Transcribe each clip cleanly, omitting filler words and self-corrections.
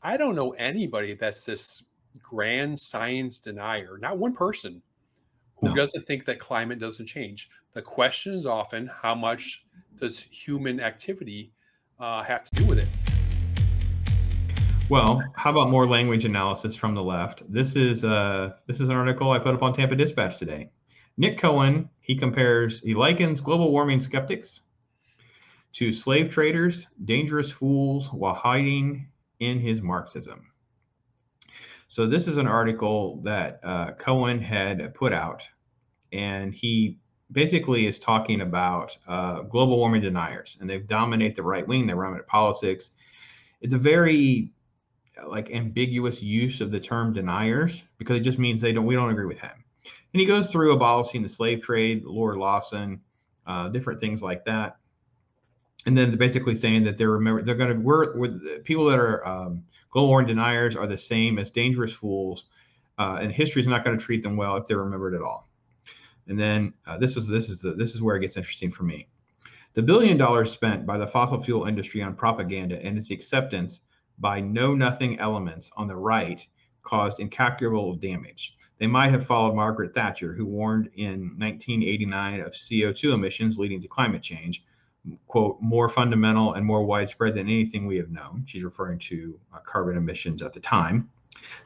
I don't know anybody that's this grand science denier, not one person who No. doesn't think that climate doesn't change. The question is often, how much does human activity have to do with it? Well, how about more language analysis from the left? This is an article I put up on Tampa Dispatch today. Nick Cohen, he likens global warming skeptics to slave traders, dangerous fools, while hiding in his Marxism. So this is an article that Cohen had put out, and he basically is talking about global warming deniers, and they dominate the right wing. They run at politics. It's a very ambiguous use of the term deniers because it just means we don't agree with him. And he goes through abolishing the slave trade, Lord Lawson, different things like that. And then basically saying that they're going to work with people that are global warming deniers are the same as dangerous fools, and history is not going to treat them well if they're remembered at all. And then this is where it gets interesting for me. The $1 billion spent by the fossil fuel industry on propaganda and its acceptance by know-nothing elements on the right caused incalculable damage. They might have followed Margaret Thatcher, who warned in 1989 of CO2 emissions leading to climate change, quote, more fundamental and more widespread than anything we have known. She's referring to carbon emissions at the time.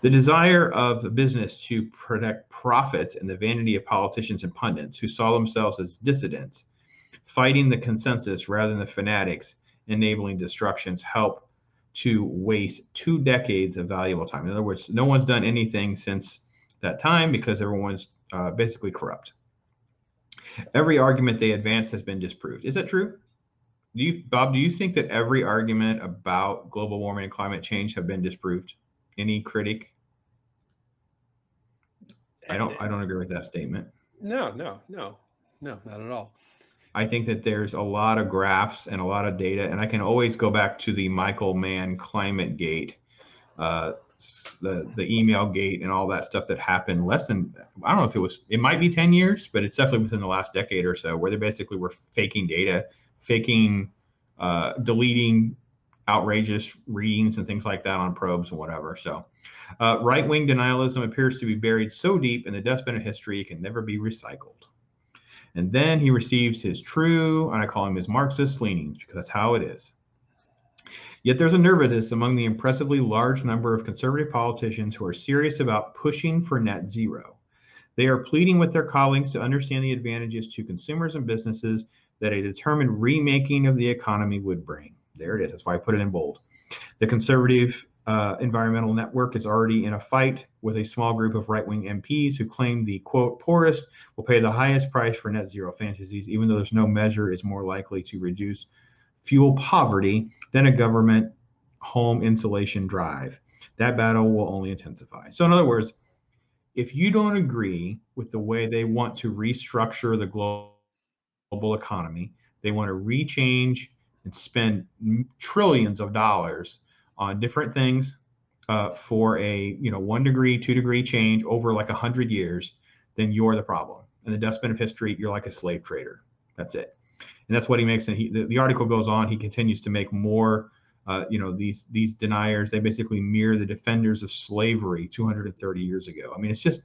The desire of business to protect profits and the vanity of politicians and pundits who saw themselves as dissidents, fighting the consensus rather than the fanatics, enabling destructions, help to waste 2 decades of valuable time. In other words, no one's done anything since that time because everyone's basically corrupt. Every argument they advance has been disproved. Is that true? Bob, do you think that every argument about global warming and climate change have been disproved? Any critic? I don't agree with that statement. No, not at all. I think that there's a lot of graphs and a lot of data, and I can always go back to the Michael Mann climate gate, the email gate, and all that stuff that happened I don't know if it might be 10 years, but it's definitely within the last decade or so, where they basically were faking data, deleting outrageous readings and things like that on probes and whatever. So right-wing denialism appears to be buried so deep in the dustbin of history it can never be recycled. And then he receives his true, and I call him his Marxist leanings, because that's how it is. Yet there's a nervousness among the impressively large number of conservative politicians who are serious about pushing for net zero. They are pleading with their colleagues to understand the advantages to consumers and businesses that a determined remaking of the economy would bring. There it is. That's why I put it in bold. The conservative environmental network is already in a fight with a small group of right-wing MPs who claim the, quote, poorest will pay the highest price for net zero fantasies, even though there's no measure is more likely to reduce fuel poverty than a government home insulation drive. That battle will only intensify. So in other words, if you don't agree with the way they want to restructure the global economy, they want to rechange and spend trillions of dollars on different things for a 1 degree, 2 degree change over like 100 years, then you're the problem. In the dustbin of history, you're like a slave trader. That's it. And that's what he makes. And the article goes on. He continues to make more. These deniers. They basically mirror the defenders of slavery 230 years ago. I mean, it's just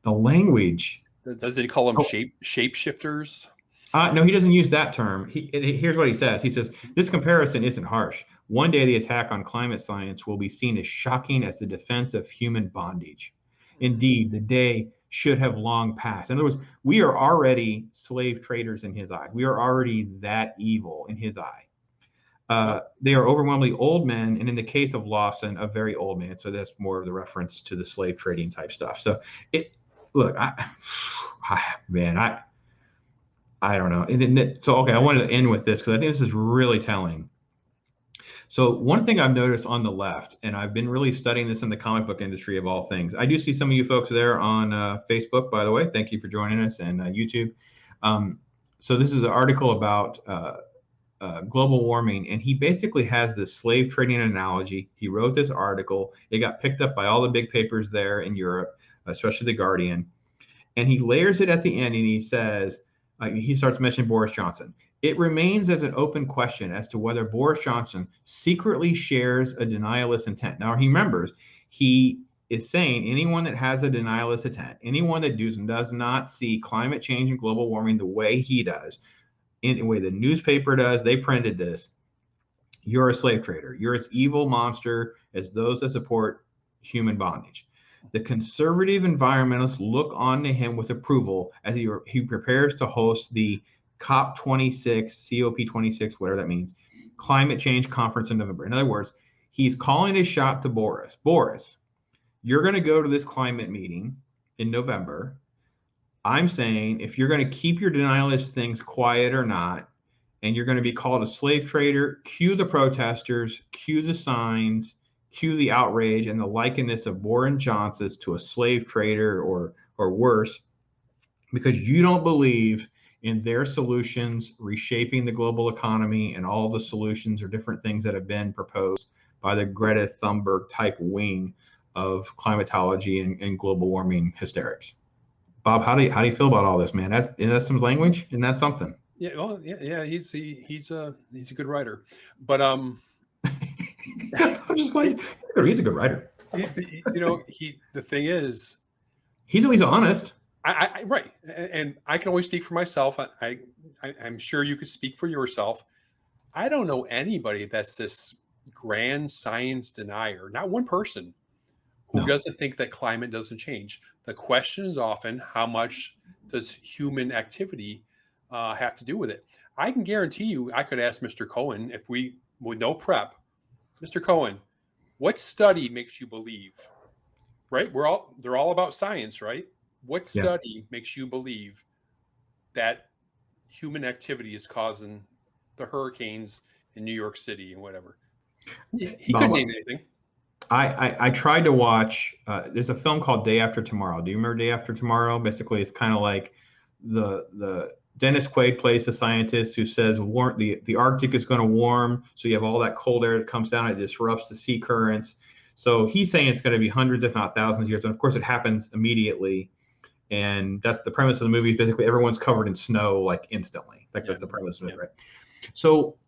the language. Does he call them shapeshifters? No, he doesn't use that term. Here's what he says. He says, this comparison isn't harsh. One day the attack on climate science will be seen as shocking as the defense of human bondage. Indeed, the day should have long passed. In other words, we are already slave traders in his eye. We are already that evil in his eye. They are overwhelmingly old men, and in the case of Lawson, a very old man. So that's more of the reference to the slave trading type stuff. So I don't know. So, okay, I wanted to end with this because I think this is really telling. So one thing I've noticed on the left, and I've been really studying this in the comic book industry of all things. I do see some of you folks there on Facebook, by the way. Thank you for joining us, and YouTube. So this is an article about global warming, and he basically has this slave trading analogy. He wrote this article. It got picked up by all the big papers there in Europe, especially The Guardian. And he layers it at the end, and he says, he starts mentioning Boris Johnson. It remains as an open question as to whether Boris Johnson secretly shares a denialist intent. Now, he remembers, he is saying anyone that has a denialist intent, anyone that does not see climate change and global warming the way he does, in the way the newspaper does, they printed this, you're a slave trader. You're as evil monster as those that support human bondage. The conservative environmentalists look on to him with approval as he prepares to host the COP26, COP26, whatever that means, climate change conference in November. In other words, he's calling a shot to Boris. Boris, you're going to go to this climate meeting in November. I'm saying if you're going to keep your denialist things quiet or not, and you're going to be called a slave trader, cue the protesters, cue the signs, cue the outrage and the likeness of Boris Johnson to a slave trader or worse, because you don't believe in their solutions reshaping the global economy and all the solutions or different things that have been proposed by the Greta Thunberg type wing of climatology and global warming hysterics. Bob, how do you feel about all this, man? That's some language, and that's something. Yeah, well, yeah. He's a good writer, but I'm just like, he's a good writer. The thing is, he's at least honest. Right, and I can always speak for myself. I'm sure you could speak for yourself. I don't know anybody that's this grand science denier. Not one person who doesn't think that climate doesn't change. The question is often, how much does human activity have to do with it? I can guarantee you, I could ask Mr. Cohen if with no prep, Mr. Cohen, what study makes you believe? Right? They're all about science, right? What study makes you believe that human activity is causing the hurricanes in New York City and whatever? He couldn't name anything. I tried to watch, there's a film called Day After Tomorrow. Do you remember Day After Tomorrow? Basically, it's kind of like the Dennis Quaid plays a scientist who says the Arctic is going to warm, so you have all that cold air that comes down, it disrupts the sea currents. So he's saying it's going to be hundreds, if not thousands of years, and of course it happens immediately. And that the premise of the movie is basically everyone's covered in snow like instantly. That's the premise of it, right? So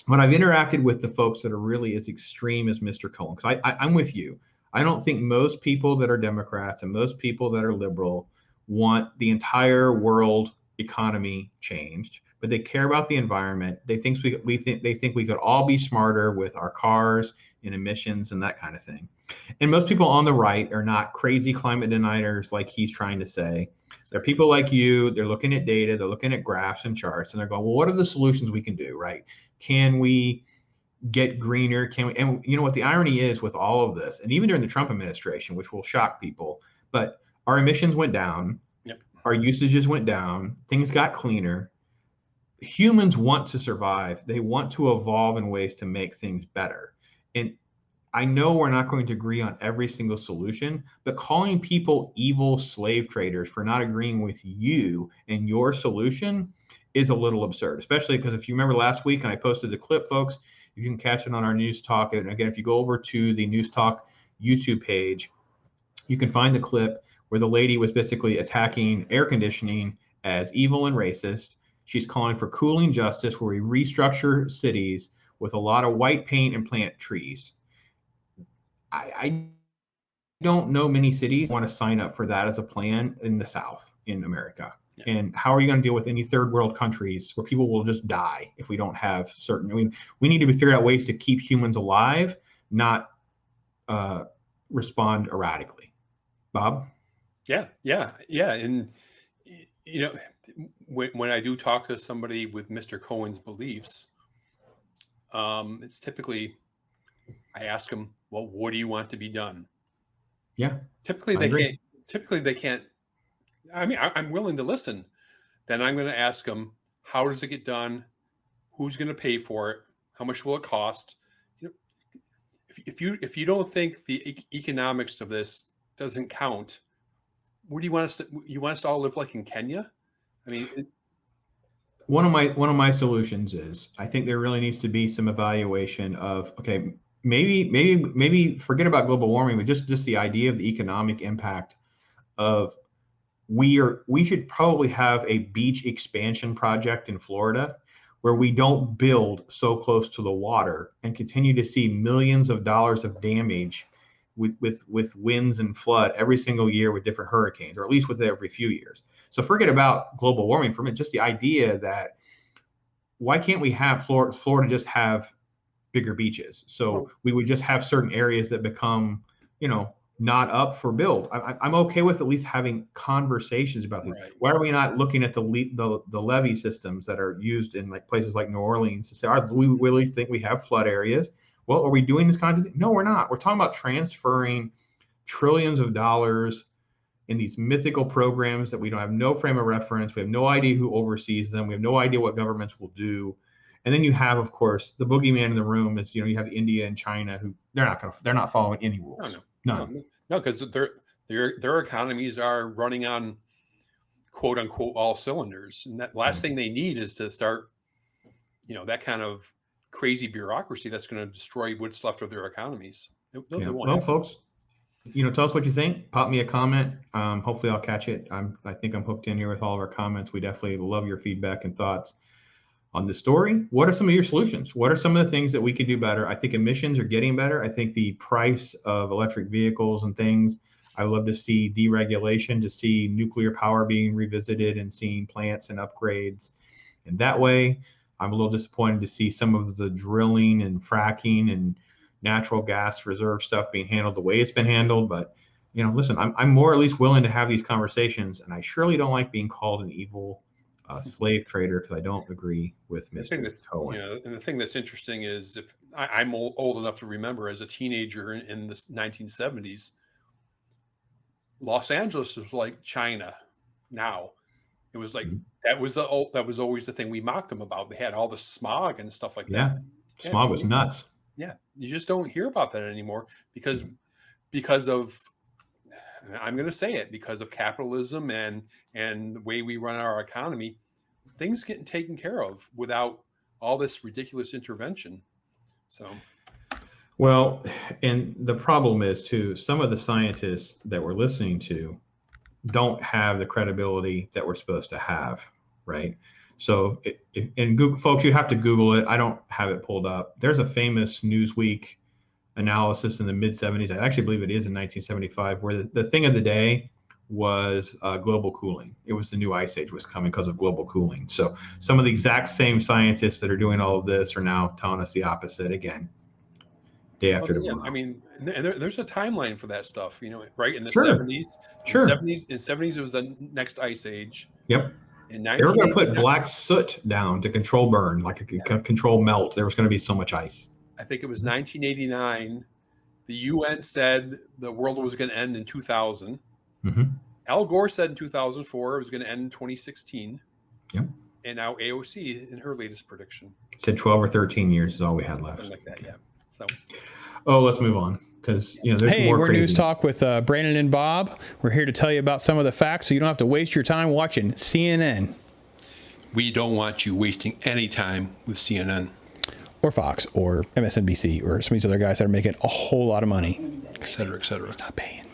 when I've interacted with the folks that are really as extreme as Mr. Cohen, because I'm with you. I don't think most people that are Democrats and most people that are liberal want the entire world economy changed, but they care about the environment. They think we could all be smarter with our cars and emissions and that kind of thing. And most people on the right are not crazy climate deniers like he's trying to say. They're people like you. They're looking at data. They're looking at graphs and charts, and they're going, well, what are the solutions we can do, right? Can we get greener? Can we? And you know what the irony is with all of this, and even during the Trump administration, which will shock people, but our emissions went down. Yep. Our usages went down. Things got cleaner. Humans want to survive. They want to evolve in ways to make things better. And I know we're not going to agree on every single solution, but calling people evil slave traders for not agreeing with you and your solution is a little absurd, especially because if you remember last week, and I posted the clip, folks, you can catch it on our News Talk. And again, if you go over to the News Talk YouTube page, you can find the clip where the lady was basically attacking air conditioning as evil and racist. She's calling for cooling justice, where we restructure cities with a lot of white paint and plant trees. I don't know many cities want to sign up for that as a plan in the South in America. Yeah. And how are you going to deal with any third world countries where people will just die if we don't have certain, we need to figure out ways to keep humans alive, not respond erratically. Bob? Yeah. And, when I do talk to somebody with Mr. Cohen's beliefs, it's typically, I ask them, well, what do you want to be done? Yeah. Typically they can't. I mean, I'm willing to listen. Then I'm going to ask them, how does it get done? Who's going to pay for it? How much will it cost? If you don't think the economics of this doesn't count, what do you want us to? You want us to all live like in Kenya? I mean, one of my solutions is, I think there really needs to be some evaluation of, okay, maybe forget about global warming, but just the idea of the economic impact of we should probably have a beach expansion project in Florida where we don't build so close to the water and continue to see millions of dollars of damage with winds and flood every single year with different hurricanes, or at least with every few years. So forget about global warming for a minute, just the idea that why can't we have Florida just have bigger beaches? So we would just have certain areas that become, not up for build. I'm okay with at least having conversations about these. Right. Why are we not looking at the levee systems that are used in like places like New Orleans to say, do we really think we have flood areas? Well, are we doing this kind of thing? No, we're not. We're talking about transferring trillions of dollars in these mythical programs that we don't have no frame of reference. We have no idea who oversees them. We have no idea what governments will do. And then you have, of course, the boogeyman in the room is, you have India and China who they're not following any rules. No, because their economies are running on quote unquote all cylinders. And that last thing they need is to start, that kind of crazy bureaucracy that's going to destroy what's left of their economies. Well, folks, tell us what you think. Pop me a comment. Hopefully I'll catch it. I think I'm hooked in here with all of our comments. We definitely love your feedback and thoughts on the story. What are some of your solutions? What are some of the things that we could do better? I think emissions are getting better. I think the price of electric vehicles and things, I would love to see deregulation, to see nuclear power being revisited and seeing plants and upgrades. And that way, I'm a little disappointed to see some of the drilling and fracking and natural gas reserve stuff being handled the way it's been handled. But, listen, I'm more or at least willing to have these conversations. And I surely don't like being called an evil slave trader, because I don't agree with Mr. Cohen. And the thing that's interesting is, if I'm old enough to remember as a teenager in the 1970s, Los Angeles was like China now. It was like that was always the thing we mocked them about. They had all the smog and stuff like that. Smog was nuts. Yeah, you just don't hear about that anymore because of, I'm going to say it, because of capitalism and the way we run our economy. Things getting taken care of without all this ridiculous intervention. So, well, and the problem is too, some of the scientists that we're listening to don't have the credibility that we're supposed to have, right? So, and Google, folks, you have to Google it. I don't have it pulled up. There's a famous Newsweek analysis in the mid 70s. I actually believe it is in 1975, where the thing of the day was global cooling. It was the new ice age was coming because of global cooling. So some of the exact same scientists that are doing all of this are now telling us the opposite again, day after tomorrow. I mean, and there's a timeline for that stuff, right? In the 70s, in 70s, it was the next ice age. Yep. They were going to put black soot down to control burn, like control melt. There was going to be so much ice. I think it was 1989. The UN said the world was going to end in 2000. Al Gore said in 2004 it was going to end in 2016. Yep. And now AOC in her latest prediction said 12 or 13 years is all we had left. Something like that, yeah. So, let's move on, because there's more crazy. Hey, we're News Talk with Brandon and Bob. We're here to tell you about some of the facts, so you don't have to waste your time watching CNN. We don't want you wasting any time with CNN. Or Fox, or MSNBC, or some of these other guys that are making a whole lot of money. Et cetera, et cetera. It's not paying.